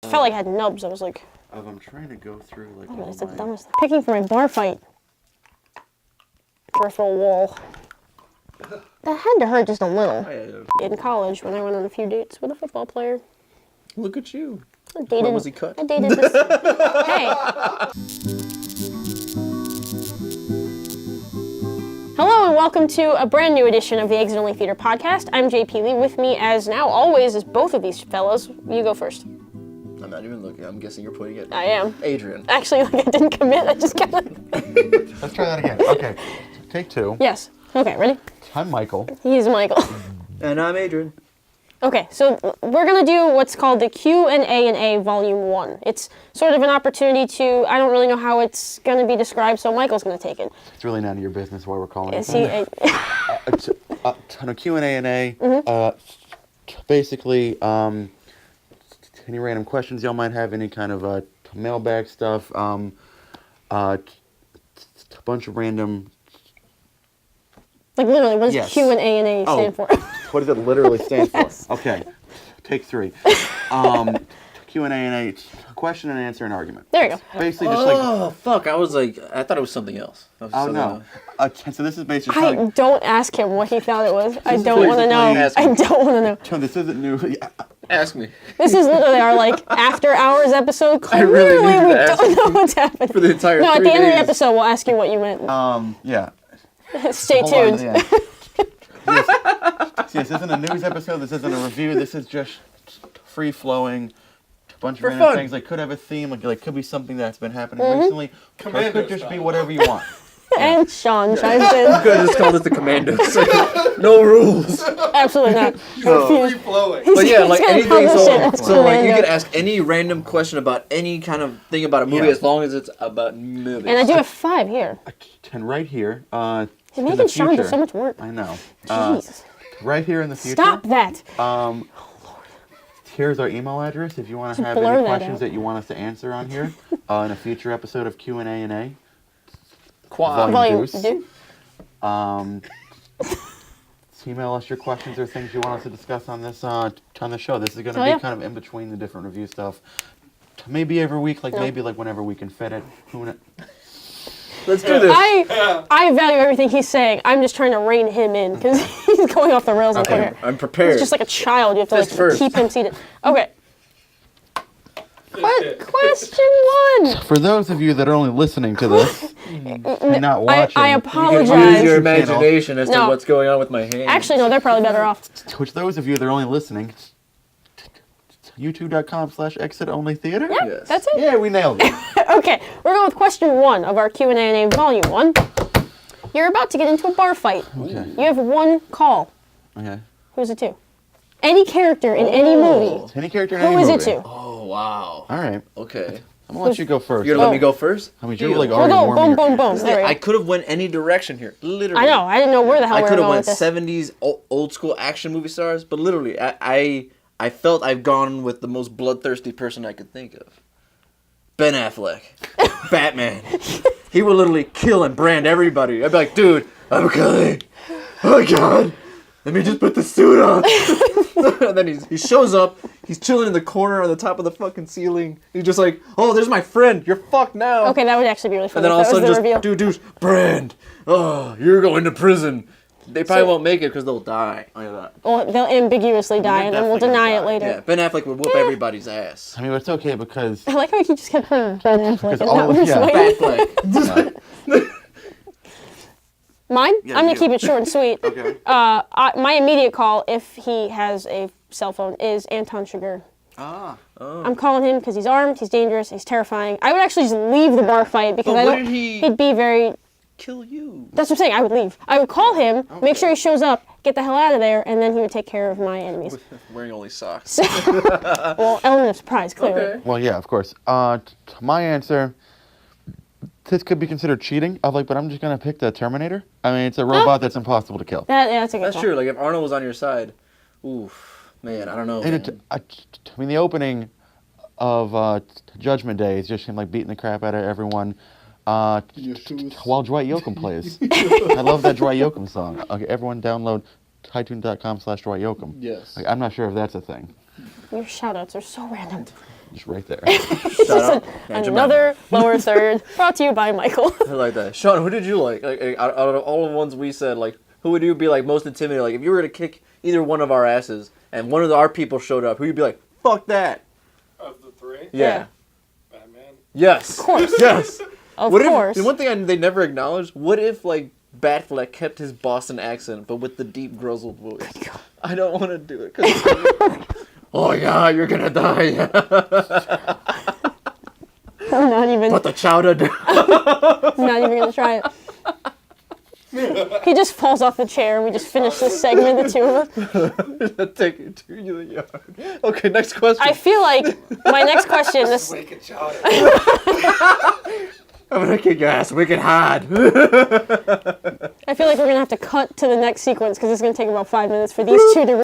I felt like I had nubs. I was like, I'm trying to go through like oh, all it's the my... dumbest. Picking from a bar fight. Peripheral wall. That had to hurt just a little. In college, when I went on a few dates with a football player. Look at you. I dated, When was he cut? I dated this. Hey. Hello and welcome to a brand new edition of the Exit Only Theater podcast. I'm JP Lee. With me, as now always, is both of these fellows. You go first. I'm not even looking. I'm guessing you're pointing at I am. Adrian. Actually, like I didn't commit. I just kind of. Let's try that again. Okay, take two. Yes. Okay, ready? I'm Michael. He's Michael. And I'm Adrian. Okay, so we're going to do what's called the Q&A Volume 1. It's sort of an opportunity to, I don't really know how it's going to be described, so Michael's going to take it. It's really none of your business why we're calling it. Is he Q&A. Basically, any random questions y'all might have, any kind of mailbag stuff, a bunch of random... Like literally, what does Yes. Q&A stand for? What does it literally stand Yes. for? Okay, take three. Q&A, question and answer and argument. There you go. Basically, just like... Oh, fuck. I thought it was something else. Oh, no. So this is basically... I don't ask him what he thought it was. I don't please, want to know. please. I don't want to know. Tone, this isn't new. Ask me. This is literally our after hours episode. I really Clearly, needed we to ask don't know what's happening. For the entire No, at 3 the end of the days. episode, we'll ask you what you meant. Yeah. Stay Hold on, tuned. yeah. This isn't a news episode. This isn't a review. This is just free-flowing, a bunch of For random fun. things. Like, could have a theme. Like could be something that's been happening recently. Or it could just be whatever you want. And Sean chimes in. You could have just called it the Commandos. No rules. Absolutely not. But yeah, like gonna anything. publish it. So like you Commando. could ask any random question about any kind of thing about a movie Yeah. as long as it's about movies. And I do have 5 here. And right here, You're in making the Sean do future- so much work. I know. Jeez. Right here in the future. Stop that. Here's our email address if you want to have blur any that questions out. that you want us to answer on here in a future episode of Q&A. Quad. Volume Deuce. do. Email us your questions or things you want us to discuss on this on the show. This is going to Oh, be yeah. kind of in between the different review stuff. Maybe every week, maybe whenever we can fit it. Who knows? Let's do this. I value everything he's saying. I'm just trying to rein him in because he's going off the rails. Okay. I'm prepared. He's just like a child. You have to Fist first. keep him seated. Okay. Question 1. For those of you that are only listening to this and not watching, I You apologize. can use your YouTube channel. imagination as to No. what's going on with my hand. Actually, no, they're probably better off. which those of you that are only listening, youtube.com/exit-only-theater. Yeah, Yes. that's it. Yeah, we nailed it. Okay, we're going with question 1 of our Q&A Volume 1. You're about to get into a bar fight. Okay. You have 1 call. Okay. Who's it to? Any character in any movie. Any character in Who any is movie. it to? Oh wow. All right. Okay. I'm going to let you go first. You're gonna let me go first? I mean, you're like We'll already go warming boom, your- boom, boom. There we I go. could have went any direction here. Literally. I know. I didn't know where the hell I we were could have going went with this. 70s old school action movie stars, but literally, I felt I've gone with the most bloodthirsty person I could think of. Ben Affleck, Batman. He would literally kill and brand everybody. I'd be like, dude, I'm coming. Oh God, let me just put the suit on. And then he shows up. He's chilling in the corner on the top of the fucking ceiling. He's just like, oh, there's my friend. You're fucked now. Okay, that would actually be really And funny then all if of a that was sudden, the just reveal. dude, brand. Oh, you're going to prison. They probably won't make it because they'll die. Like that. Well, they'll ambiguously die, and then we'll definitely deny it die. later. Yeah, Ben Affleck would whoop everybody's ass. I mean, it's okay because I like how he just kept saying Ben Affleck. And all that of- was yeah. way- Affleck. Mine? Yeah, I'm going you. to keep it short and sweet. okay. My immediate call, if he has a cell phone, is Anton Chigurh. Ah. I'm calling him because he's armed, he's dangerous, he's terrifying. I would actually just leave the bar fight because But I what don't. did he- He'd be very. Kill you. That's what I'm saying. I would leave. I would call him, make sure he shows up, get the hell out of there, and then he would take care of my enemies. Wearing only socks. Well, element of surprise, clearly. Okay. Well, yeah, of course. My answer. This could be considered cheating. But I'm just gonna pick the Terminator. I mean, it's a robot that's impossible to kill. That's a good That's call. true. Like if Arnold was on your side, oof, man, I don't know. And man. I mean, the opening of Judgment Day is just him like beating the crap out of everyone. While Dwight Yoakam plays. I love that Dwight Yoakam song. Okay, everyone download iTunes.com/Dwight Yoakam. Yes. Like, I'm not sure if that's a thing. Your shout outs are so random. Just right there. Shout out. Yeah, Another lower third brought to you by Michael. I like that. Sean, who did you like? Like out of all the ones we said, like who would you be like most intimidated? Like if you were to kick either one of our asses and one of our people showed up, who you'd be like, fuck that? Of the three? Yeah. Batman. Yes. Of course. Yes. Of What course. if the one thing they never acknowledged? What if like Batfleck kept his Boston accent but with the deep grizzled voice? I don't want to do it. 'Cause oh yeah, you're gonna die. I'm not even. Put the chowder down. I'm not even gonna try it. He just falls off the chair and we just finish this segment, the two of us. Take it to the yard. Okay, next question. I feel like my next question, this, Wicked child. I'm gonna kick your ass wicked hard. I feel like we're gonna have to cut to the next sequence because it's gonna take about 5 minutes for these two to.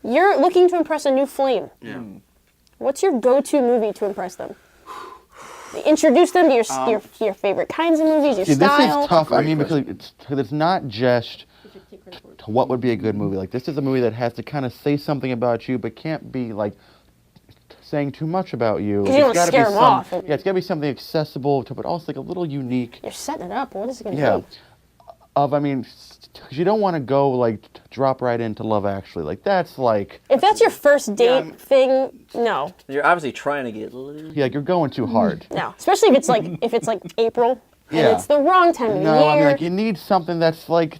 You're looking to impress a new flame. Yeah. What's your go-to movie to impress them? Introduce them to your favorite kinds of movies, your See, this style. is tough. I Great mean, because it's not just what would be a good movie. Like, this is a movie that has to kind of say something about you, but can't be, like, saying too much about you. 'Cause you don't It's gotta scare be 'em off. Yeah, it's got to be something accessible, but also, like, a little unique. You're setting it up. What is it gonna Yeah. be? I mean, 'cause you don't want to go, like, drop right into Love Actually. Like, that's, like, If that's your first date thing, no, You're obviously trying to get. yeah, you're going too hard. no. Especially if it's like April Yeah. and it's the wrong time of No, year. I mean, like, you need something that's, like,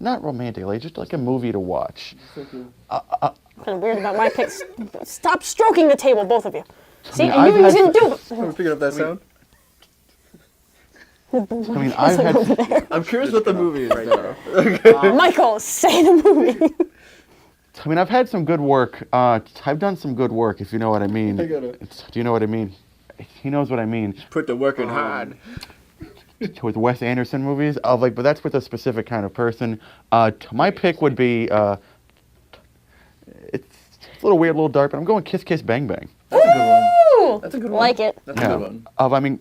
not romantic, like, just like a movie to watch. Kind of weird about my picks. Stop stroking the table, both of you. See, mean, I knew I've you had- didn't do it. We're picking up that sound. I mean, I've had, I'm curious what the movie is right now. Michael, say the movie. I've had some good work. I've done some good work, if you know what I mean. I got it. Do you know what I mean? He knows what I mean. Put the work in hard. With Wes Anderson movies, but that's with a specific kind of person. My pick would be, it's a little weird, a little dark, but I'm going Kiss Kiss Bang Bang. That's a good one. Ooh, That's a good one. like it. That's a good one. I mean,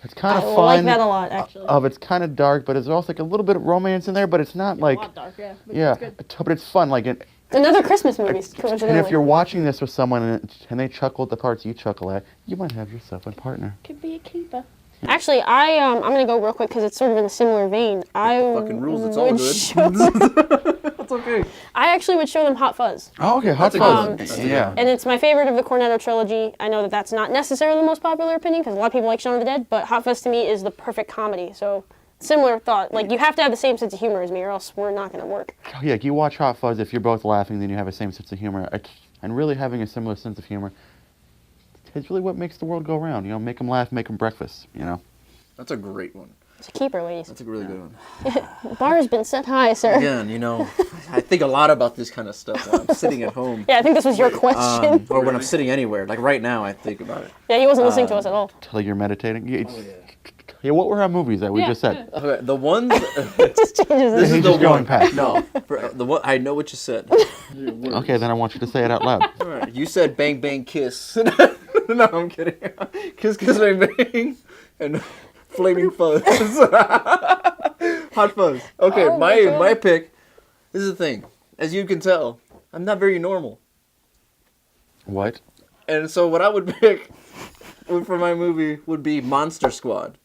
it's kind I of like fun. that a lot, actually. It's kind of dark, but there's also like a little bit of romance in there, but it's not like, dark, yeah. yeah, but it's fun. Like, Another Christmas movie, and coincidentally. if you're watching this with someone and they chuckle at the parts you chuckle at, you might have yourself a partner. Could be a keeper. Actually, I'm gonna go real quick because it's sort of in a similar vein. I Fucking rules, it's all would good. show them- That's okay. I actually would show them Hot Fuzz. Oh, okay, Hot That's a good Fuzz. one. That's a good Yeah. And it's my favorite of the Cornetto trilogy. I know that that's not necessarily the most popular opinion because a lot of people like Shaun of the Dead, but Hot Fuzz to me is the perfect comedy. So, similar thought. Like, you have to have the same sense of humor as me or else we're not going to work. Yeah, you watch Hot Fuzz, if you're both laughing, then you have the same sense of humor. And really having a similar sense of humor is really what makes the world go round. You know, make them laugh, make them breakfast, you know. That's a great one. It's a keeper, ladies. That's a really good one. The bar has been set high, sir. Again, you know, I think a lot about this kind of stuff when I'm sitting at home. Yeah, I think this was your question. Or when I'm sitting anywhere. Like right now, I think about it. Yeah, he wasn't listening to us at all. Till you're meditating. Yeah, what were our movies that we just said? Okay, the ones. It just changes This it. is just the going one. past. No, the one. I know what you said. Okay, then I want you to say it out loud. All right, you said bang bang kiss. No, I'm kidding. Kiss kiss bang bang, and flaming fuzz. Hot fuzz. Okay, Oh my God. my pick. This is the thing. As you can tell, I'm not very normal, What? and so what I would pick for my movie would be Monster Squad.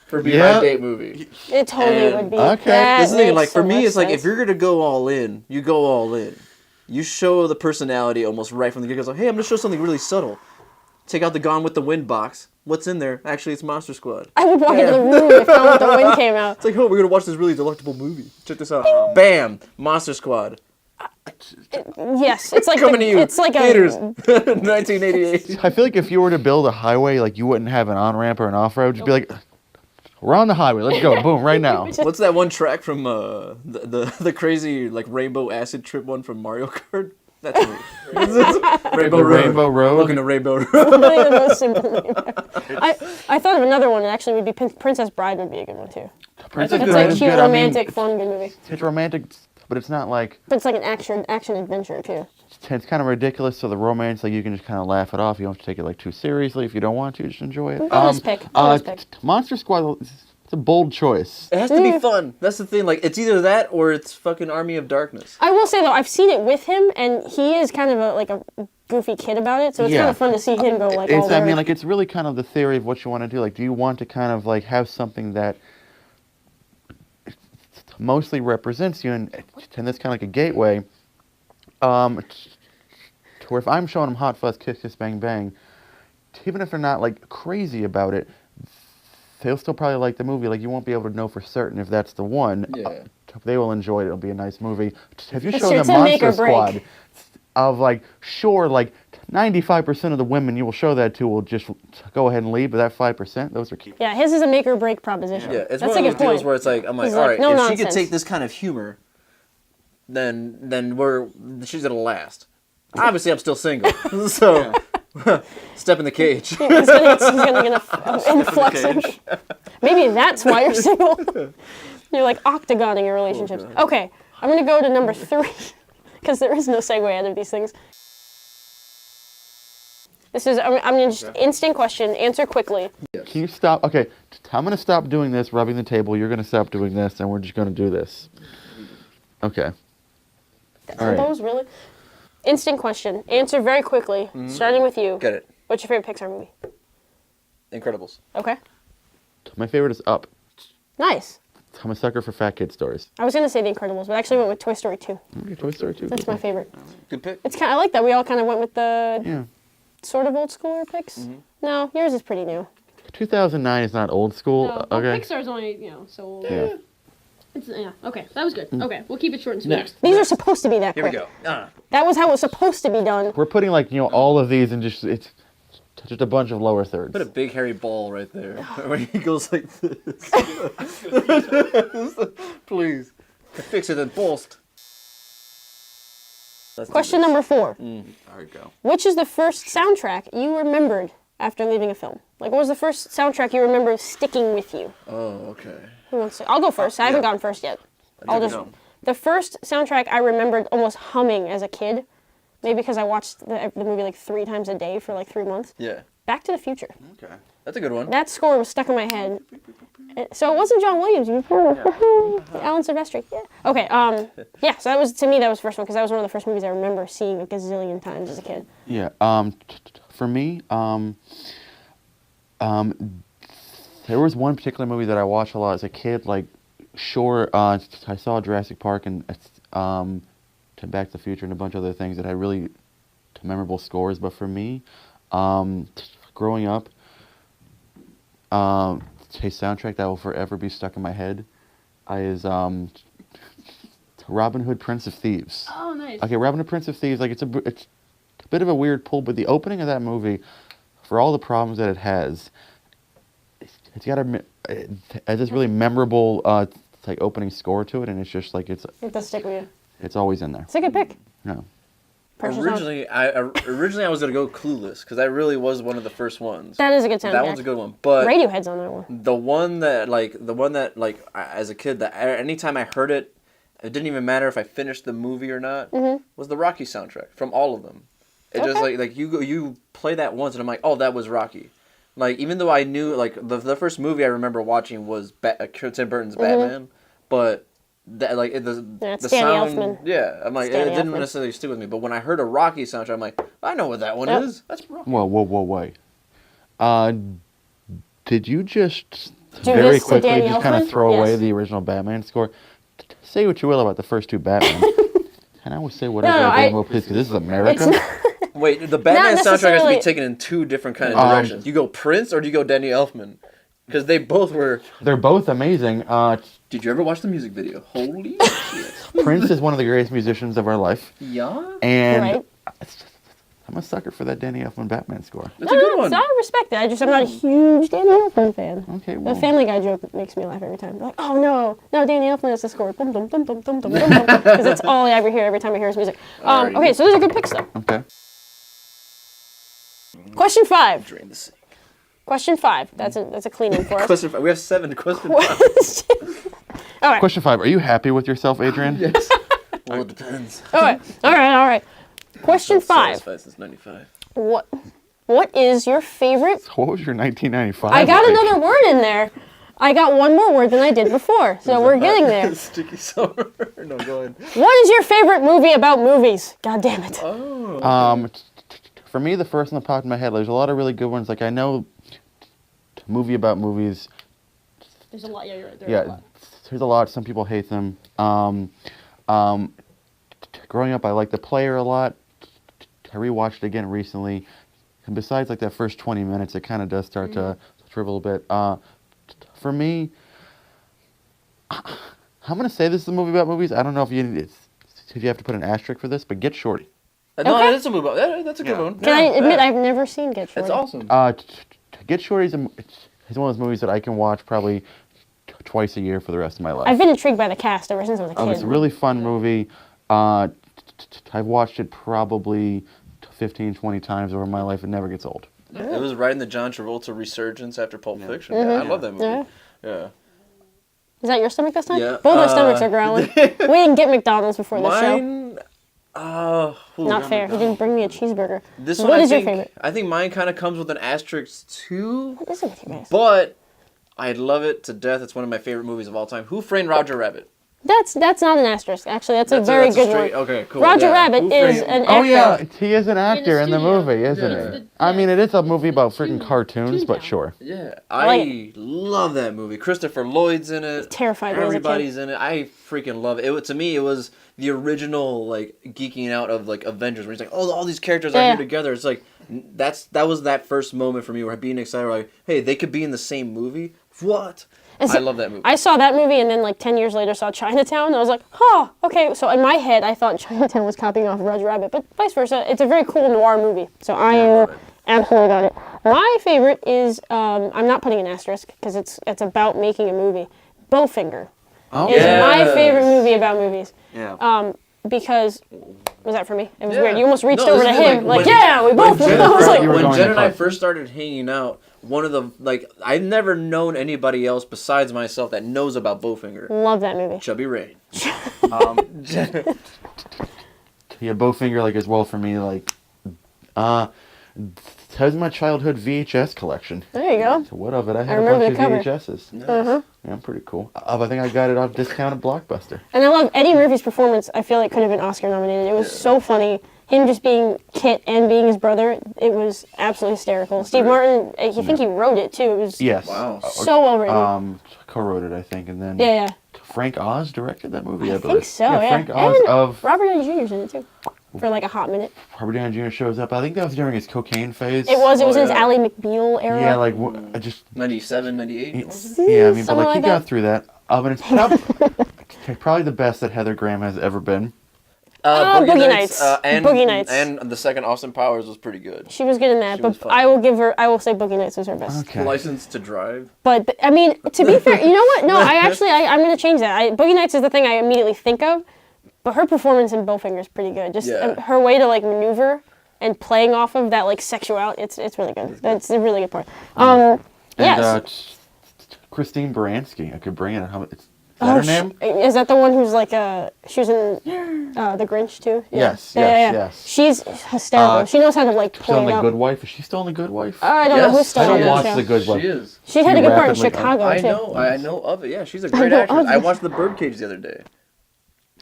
For be Yeah. my date movie. It totally And- would be. Okay. That This is the thing, makes like for so me, much it's like if sense. you're gonna go all in, you go all in. You show the personality almost right from the get-go. Like, hey, I'm gonna show something really subtle. Take out the Gone with the Wind box. What's in there? Actually, it's Monster Squad. I would walk into the room if Gone with the Wind came out. It's like, oh, we're gonna watch this really delectable movie. Check this out. Bam, Monster Squad. Yes, it's like Coming to you. It's like theaters. a 1988. I feel like if you were to build a highway, like you wouldn't have an on-ramp or an off-road. Just be like, we're on the highway. Let's go. Boom, right now. What's that one track from the crazy like Rainbow Acid Trip one from Mario Kart? That's me. Rainbow Road. Rainbow Road. Welcome to Rainbow Road. really the most simple name ever. I thought of another one. It actually would be Princess Bride would be a good one too. Princess It's Bride like is cute, good. I mean, romantic, fun, good movie. it's romantic, but it's not like But it's like an action adventure too. it's kind of ridiculous. So the romance, like you can just kind of laugh it off. You don't have to take it like too seriously. If you don't want to, just enjoy it. Bonus pick. Bonus pick. Monster Squad. It's a bold choice. It has to be fun. That's the thing. Like it's either that or it's fucking Army of Darkness. I will say though, I've seen it with him, and he is kind of a goofy kid about it, so it's kind of fun to see him go like all It's, I there. mean, like, it's really kind of the theory of what you want to do. Like, do you want to kind of, like, have something that mostly represents you, and this kind of like a gateway, to where if I'm showing them Hot Fuzz, Kiss Kiss Bang Bang, even if they're not, like, crazy about it, they'll still probably like the movie. Like, you won't be able to know for certain if that's the one. Yeah. They will enjoy it. It'll be a nice movie. If you It's show true, them it's a make Monster or break. Squad, of, like, sure, like, 95% of the women you will show that to will just go ahead and leave, but that 5%, those are key. Yeah, his is a make or break proposition. Yeah, it's That's one a of those good deals point. where it's like, I'm like, He's all like, right, no if she could nonsense. take this kind of humor, then she's gonna last. Obviously, I'm still single, so step in the cage. He's gonna get an influx of. Maybe that's why you're single. You're like octagoning your relationships. Okay, I'm gonna go to number 3 because there is no segue out of these things. This is I'm gonna just instant question. Answer quickly. Can you stop? Okay, I'm going to stop doing this, rubbing the table. You're going to stop doing this, and we're just going to do this. Okay. All right. Elbows, really? Instant question. Answer very quickly. Starting with you. Get it? What's your favorite Pixar movie? Incredibles. Okay. My favorite is Up. Nice. I'm a sucker for fat kid stories. I was gonna say The Incredibles, but I actually went with Toy Story 2. Okay, Toy Story 2. That's my favorite. Good pick. It's kind. I like that we all kind of went with the Yeah. sort of old schooler picks. No, yours is pretty new. 2009 is not old school. Okay. Pixar's only so old. Yeah. Yeah. Okay, that was good. Okay, we'll keep it short and sweet. Next. These are supposed to be that Here we quick. go. That was how it was supposed to be done. We're putting, like, all of these in it's just a bunch of lower thirds. Put a big hairy ball right there where he goes like this. Please. Fix it and post. Question number 4. There we go. Which is the first soundtrack you remembered after leaving a film? Like, what was the first soundtrack you remember sticking with you? Oh, okay. Who wants to? I'll go first. I haven't gone first yet. The first soundtrack I remembered almost humming as a kid, maybe because I watched the movie like 3 times a day for like 3 months. Yeah. Back to the Future. Okay. That's a good one. That score was stuck in my head. So it wasn't John Williams. Alan Silvestri. Yeah. Okay. Yeah. So that was, to me, that was the first one because that was one of the first movies I remember seeing a gazillion times as a kid. Yeah. For me, there was one particular movie that I watched a lot as a kid. Like, sure, I saw Jurassic Park and Back to the Future and a bunch of other things that had really memorable scores. But for me, growing up, a soundtrack that will forever be stuck in my head is Robin Hood, Prince of Thieves. Oh, nice. Okay, Robin Hood, Prince of Thieves, like, it's a bit of a weird pull, but the opening of that movie, for all the problems that it has, it's got it has this really memorable like opening score to it, and it's just like It does stick with you. it's always in there. It's a good pick. No. Originally, I was gonna go Clueless because that really was one of the first ones. That is a good soundtrack. That one's a good one, but Radiohead's on that one. the one that as a kid, that anytime I heard it, it didn't even matter if I finished the movie or not. Was the Rocky soundtrack from all of them. It just like you play that once and I'm like, oh, that was Rocky. Like, even though I knew, like, the first movie I remember watching was Tim Burton's Batman, but that, like, the Danny sound, Elfman. yeah, I'm like, It's it Danny didn't Elfman. necessarily stick with me. But when I heard a Rocky soundtrack, I'm like, I know what that one Yep. is. That's Rocky. Whoa, wait. Did you just Do very this to quickly Danny just kind of Elfman? throw away Yes. the original Batman score? Say what you will about the first 2 Batman. And I would say whatever No, I damn well please, because this is America. Wait, the Batman soundtrack has to necessarily- be taken in 2 different kind of directions. You go Prince or do you go Danny Elfman? Because they both were. They're both amazing. Did you ever watch the music video? Holy shit! Prince is one of the greatest musicians of our life. Yeah, And Right. I'm a sucker for that Danny Elfman Batman score. that's a good one. So I respect it. I'm not a huge Danny Elfman fan. Okay, The well, Family Guy joke makes me laugh every time. They're like, oh no, Danny Elfman has the score. Bum, bum, bum, bum, bum, bum, bum, bum. Because that's all I ever hear every time I hear his music. Alrighty. Okay, so those are good picks though. okay. Question 5. Drain the sink. Question 5. That's a clean one for us. Question 5. We have 7. Question 5. All right. Question 5. Are you happy with yourself, Adrian? Yes. Well, it depends. All right. Question 5. Satisfied since '95. What is your favorite? What was your 1995? I got like? another word in there. I got one more word than I did before, so we're getting there. Sticky summer. No, go ahead. What is your favorite movie about movies? God damn it. Oh. for me, the first one that popped in my head, there's a lot of really good ones. Like, I know movie about movies. There's a lot. Yeah, you're right. There's a lot. Some people hate them. Growing up, I liked The Player a lot. I rewatched it again recently. And besides, like, that first 20 minutes, it kind of does start to shrivel a bit. For me, I'm going to say this is a movie about movies. I don't know if you have to put an asterisk for this, but Get Shorty. No, Okay. that's a movie. That's a good one. Can I admit I've never seen Get Shorty? It's awesome. Get Shorty is one of those movies that I can watch probably twice a year for the rest of my life. I've been intrigued by the cast ever since I was a kid. It's a really fun movie. I've watched it probably 15, 20 times over my life. It never gets old. It was right in the John Travolta resurgence after Pulp Fiction. Yeah, I love that movie. Yeah. Is that your stomach this time? Yeah, Both our stomachs are growling. We didn't get McDonald's before the show. Mine. Not fair. He didn't bring me a cheeseburger. This What one, is your favorite? I think mine kind of comes with an asterisk too. What is it with you guys? But I love it to death. It's one of my favorite movies of all time. Who Framed Roger Rabbit? That's not an asterisk. Actually, that's a very that's good straight, one. Okay, cool. Roger yeah. Rabbit Who is Framed- an actor. Oh yeah, he is an actor in the studio. movie, isn't Yeah. it? I mean, it is a movie about freaking cartoons, but sure. Yeah, like I love that movie. Christopher Lloyd's in it. Terrified me as a kid. Everybody's in it. I freaking love it. To me, it was the original like geeking out of like Avengers, where he's like, oh, all these characters are Yeah. here together. It's like that was that first moment for me where being excited, like, hey, they could be in the same movie. What? I love that movie. I saw that movie and then like 10 years later saw Chinatown and I was like, huh, okay. So in my head, I thought Chinatown was copying off Roger Rabbit, but vice versa. It's a very cool noir movie. So I absolutely got it. My favorite is, I'm not putting an asterisk because it's about making a movie. Bowfinger is my favorite movie about movies. Yeah. Because, was that for me? It was Yeah. weird. You almost reached No, over to this is him. like, Like, yeah, we both. I was like, were when going Jen to and I cut. first started hanging out, one of the I've never known anybody else besides myself that knows about Bowfinger. love that movie. Chubby Ray. Yeah, Bowfinger, like, as well for me, like, has my childhood VHS collection. There you go. So what of it? I had a remember bunch the of cover. VHSs. Yeah, pretty cool. I think I got it off discounted Blockbuster. And I love Eddie Murphy's performance. I feel like could have been Oscar nominated. It was so funny. Him just being Kit and being his brother, it was absolutely hysterical. Steve Martin, I think he wrote it too. It was Yes. Wow. so well written. Co-wrote it, I think, and then Yeah. Frank Oz directed that movie, I I believe. think so, yeah. Frank Oz And of Robert Downey Jr.'s in it too. For like a hot minute. Robert Downey Jr. shows up. I think that was during his cocaine phase. It was his yeah. Ally McBeal era. Yeah, like, I just... 97, 98. Yeah, I mean, but Something like, he like got that. through that. And it's probably the best that Heather Graham has ever been. Boogie Nights. And Boogie Nights. And the second Austin Powers was pretty good. She was good in that, She was but fun. I will say Boogie Nights was her best. Okay. License to Drive. But I mean, to be fair, you know what? No, I'm going to change that. Boogie Nights is the thing I immediately think of, but her performance in Bowfinger is pretty good. Just her way to like maneuver and playing off of that like sexuality, it's really good. That's a really good part. Yes. Christine Baranski. I could bring it. Is that her name? Is that the one who's like she was in The Grinch too? Yeah. Yes. She's hysterical. She knows how to like Still play in it The up. Good Wife? Is she still in The Good Wife? I don't know who's still I on don't that watch show. The Good Wife. She is. She had a good part in rapidly- Chicago I too. know. I know of it. Yeah, she's a great know actress. of I it. watched The Birdcage the other day.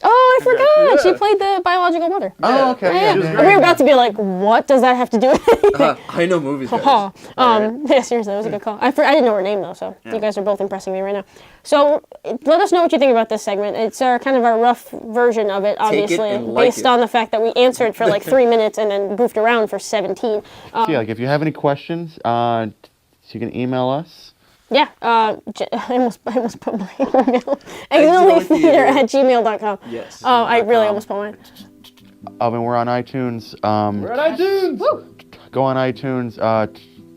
Oh, I forgot. Yeah. She played the biological mother. Oh, okay. Yeah. She was And great. we were about to be like, what does that have to do with anything? I know movies. Guys. Huh. Alright. Yeah, seriously, that was a good call. I didn't know her name though, so you guys are both impressing me right now. So let us know what you think about this segment. It's kind of our rough version of it, obviously, and like based it. on the fact that we answered for like 3 minutes and then goofed around for 17. Yeah, like, if you have any questions, you can email us. Yeah, I almost put my email. exilitheater@gmail.com. Yes. I really almost put mine. I mean, we're on iTunes. We're on iTunes. Go on iTunes,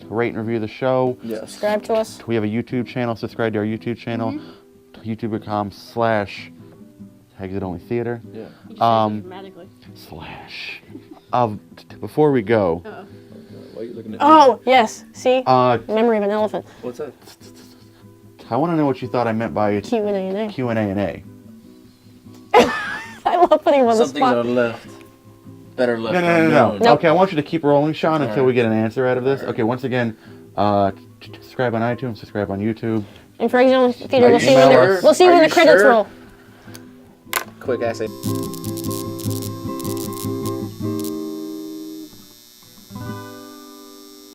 rate and review the show. Yes. Subscribe to us. We have a YouTube channel. Subscribe to our YouTube channel. youtube.com/exitoNlytheater. Yeah. Dramatically. Before we go, Why are you looking at me? Oh, yes. See? uh, Memory of an elephant. What's that? I want to know what you thought I meant by Q&A and A. Q&A and A. I love putting him on the Some things are spot. left. Better left. No. unknown. Nope. Okay, I want you to keep rolling, Sean, until Alright. we get an answer out of this. Alright. Okay, once again, subscribe on iTunes, subscribe on YouTube. And for Exit Only Theater, Right, we'll see you when email the, us. we'll see you Are when the you credits sure? roll. Quick essay.